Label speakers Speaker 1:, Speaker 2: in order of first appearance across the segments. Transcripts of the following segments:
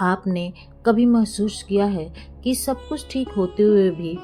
Speaker 1: आपने कभी महसूस किया है कि सब कुछ ठीक होते हुए भी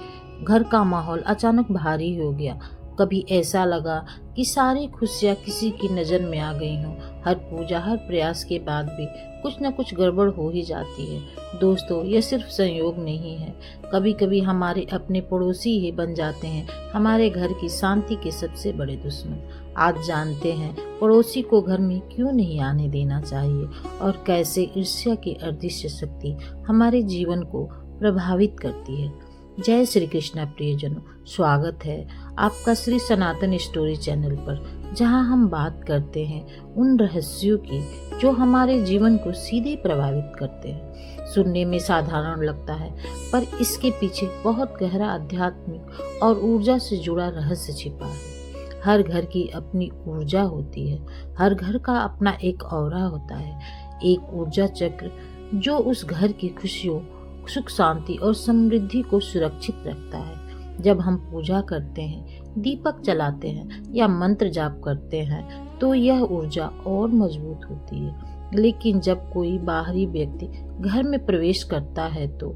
Speaker 1: घर का माहौल अचानक भारी हो गया? कभी ऐसा लगा कि सारी खुशियाँ किसी की नज़र में आ गई हों। हर पूजा, हर प्रयास के बाद भी कुछ न कुछ गड़बड़ हो ही जाती है। दोस्तों, यह सिर्फ संयोग नहीं है। कभी कभी हमारे अपने पड़ोसी ही बन जाते हैं हमारे घर की शांति के सबसे बड़े दुश्मन। आज जानते हैं पड़ोसी को घर में क्यों नहीं आने देना चाहिए और कैसे ईर्ष्या की अदृश्य शक्ति हमारे जीवन को प्रभावित करती है। जय श्री कृष्णा प्रियजनों, स्वागत है आपका श्री सनातन स्टोरी चैनल पर, जहां हम बात करते हैं उन रहस्यों की जो हमारे जीवन को सीधे प्रभावित करते हैं। सुनने में साधारण लगता है, पर इसके पीछे बहुत गहरा आध्यात्मिक और ऊर्जा से जुड़ा रहस्य छिपा है। हर घर की अपनी ऊर्जा होती है, हर घर का अपना एक ऑरा होता है, एक ऊर्जा चक्र जो उस घर की खुशियों, सुख, शांति और समृद्धि को सुरक्षित रखता है। जब हम पूजा करते हैं, दीपक जलाते हैं या मंत्र जाप करते हैं तो यह ऊर्जा और मजबूत होती है। लेकिन जब कोई बाहरी व्यक्ति घर में प्रवेश करता है तो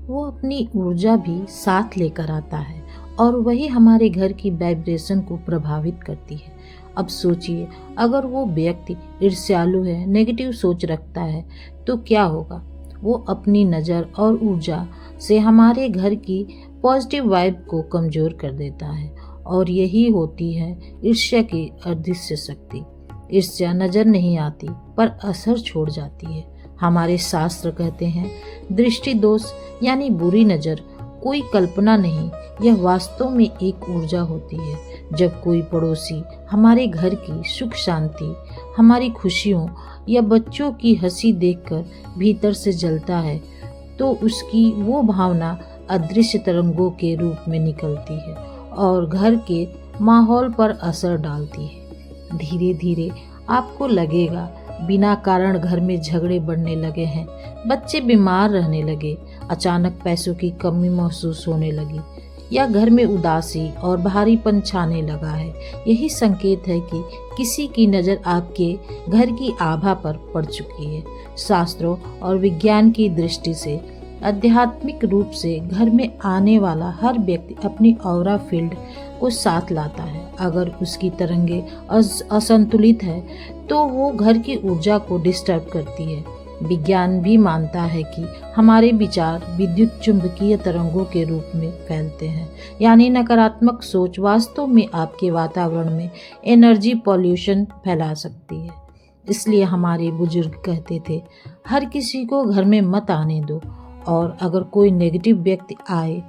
Speaker 1: वो अपनी ऊर्जा भी साथ लेकर आता है और वही हमारे घर की वाइब्रेशन को प्रभावित करती है। अब सोचिए, अगर वो व्यक्ति ईर्ष्यालु है, नेगेटिव सोच रखता है तो क्या होगा? वो अपनी नज़र और ऊर्जा से हमारे घर की पॉजिटिव वाइब को कमज़ोर कर देता है और यही होती है ईर्ष्या की अदृश्य शक्ति। ईर्ष्या नज़र नहीं आती पर असर छोड़ जाती है। हमारे शास्त्र कहते हैं, दृष्टि दोष यानी बुरी नज़र कोई कल्पना नहीं, यह वास्तव में एक ऊर्जा होती है। जब कोई पड़ोसी हमारे घर की सुख शांति, हमारी खुशियों या बच्चों की हंसी देखकर भीतर से जलता है तो उसकी वो भावना अदृश्य तरंगों के रूप में निकलती है और घर के माहौल पर असर डालती है। धीरे धीरे आपको लगेगा बिना कारण घर में झगड़े बढ़ने लगे हैं, बच्चे बीमार रहने लगे, अचानक पैसों की कमी महसूस होने लगी या घर में उदासी और भारीपन छाने लगा है। यही संकेत है कि किसी की नज़र आपके घर की आभा पर पड़ चुकी है। शास्त्रों और विज्ञान की दृष्टि से आध्यात्मिक रूप से घर में आने वाला हर व्यक्ति अपनी ऑरा फील्ड को साथ लाता है। अगर उसकी तरंगे असंतुलित है तो वो घर की ऊर्जा को डिस्टर्ब करती है। विज्ञान भी मानता है कि हमारे विचार विद्युत चुंबकीय तरंगों के रूप में फैलते हैं, यानी नकारात्मक सोच वास्तव में आपके वातावरण में एनर्जी पॉल्यूशन फैला सकती है। इसलिए हमारे बुजुर्ग कहते थे, हर किसी को घर में मत आने दो, और अगर कोई नेगेटिव व्यक्ति आए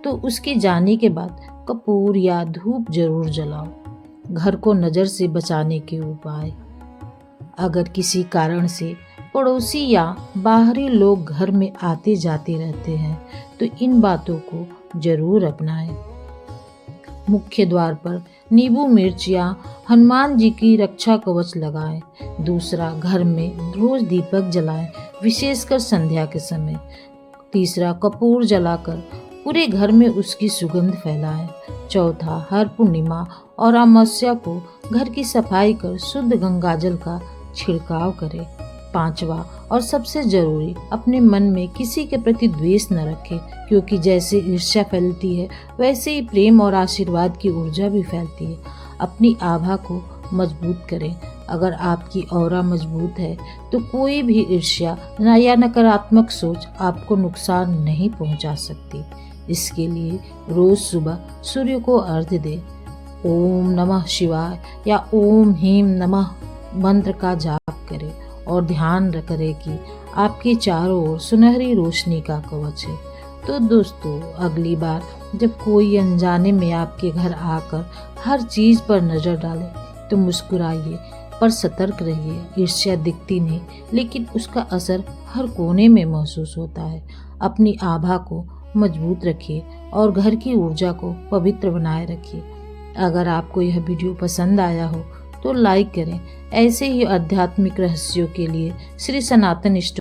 Speaker 1: तो उसके जाने के बाद कपूर या धूप जरूर जलाओ। घर को नज़र से बचाने के उपाय। अगर किसी कारण से पड़ोसी या बाहरी लोग घर में आते जाते रहते हैं तो इन बातों को जरूर अपनाएं। मुख्य द्वार पर नींबू मिर्च या हनुमान जी की रक्षा कवच लगाएं। दूसरा, घर में रोज दीपक जलाएं, विशेषकर संध्या के समय। तीसरा, कपूर जलाकर पूरे घर में उसकी सुगंध फैलाएं। चौथा, हर पूर्णिमा और अमावस्या को घर की सफाई कर शुद्ध गंगाजल का छिड़काव करें। पांचवा और सबसे जरूरी, अपने मन में किसी के प्रति द्वेष न रखें, क्योंकि जैसे ईर्ष्या फैलती है वैसे ही प्रेम और आशीर्वाद की ऊर्जा भी फैलती है। अपनी आभा को मजबूत करें। अगर आपकी ऑरा मजबूत है तो कोई भी ईर्ष्या या नकारात्मक सोच आपको नुकसान नहीं पहुंचा सकती। इसके लिए रोज सुबह सूर्य को अर्घ्य दें। ओम नमः शिवाय या ओम ह्रीं नमः मंत्र का जाप करें और ध्यान करें कि आपके चारों ओर सुनहरी रोशनी का कवच है। तो दोस्तों, अगली बार जब कोई अनजाने में आपके घर आकर हर चीज़ पर नज़र डाले तो मुस्कुराइए, पर सतर्क रहिए। ईर्ष्या दिखती नहीं, लेकिन उसका असर हर कोने में महसूस होता है। अपनी आभा को मजबूत रखिए और घर की ऊर्जा को पवित्र बनाए रखिए। अगर आपको यह वीडियो पसंद आया हो तो लाइक करें। ऐसे ही आध्यात्मिक रहस्यों के लिए श्री सनातन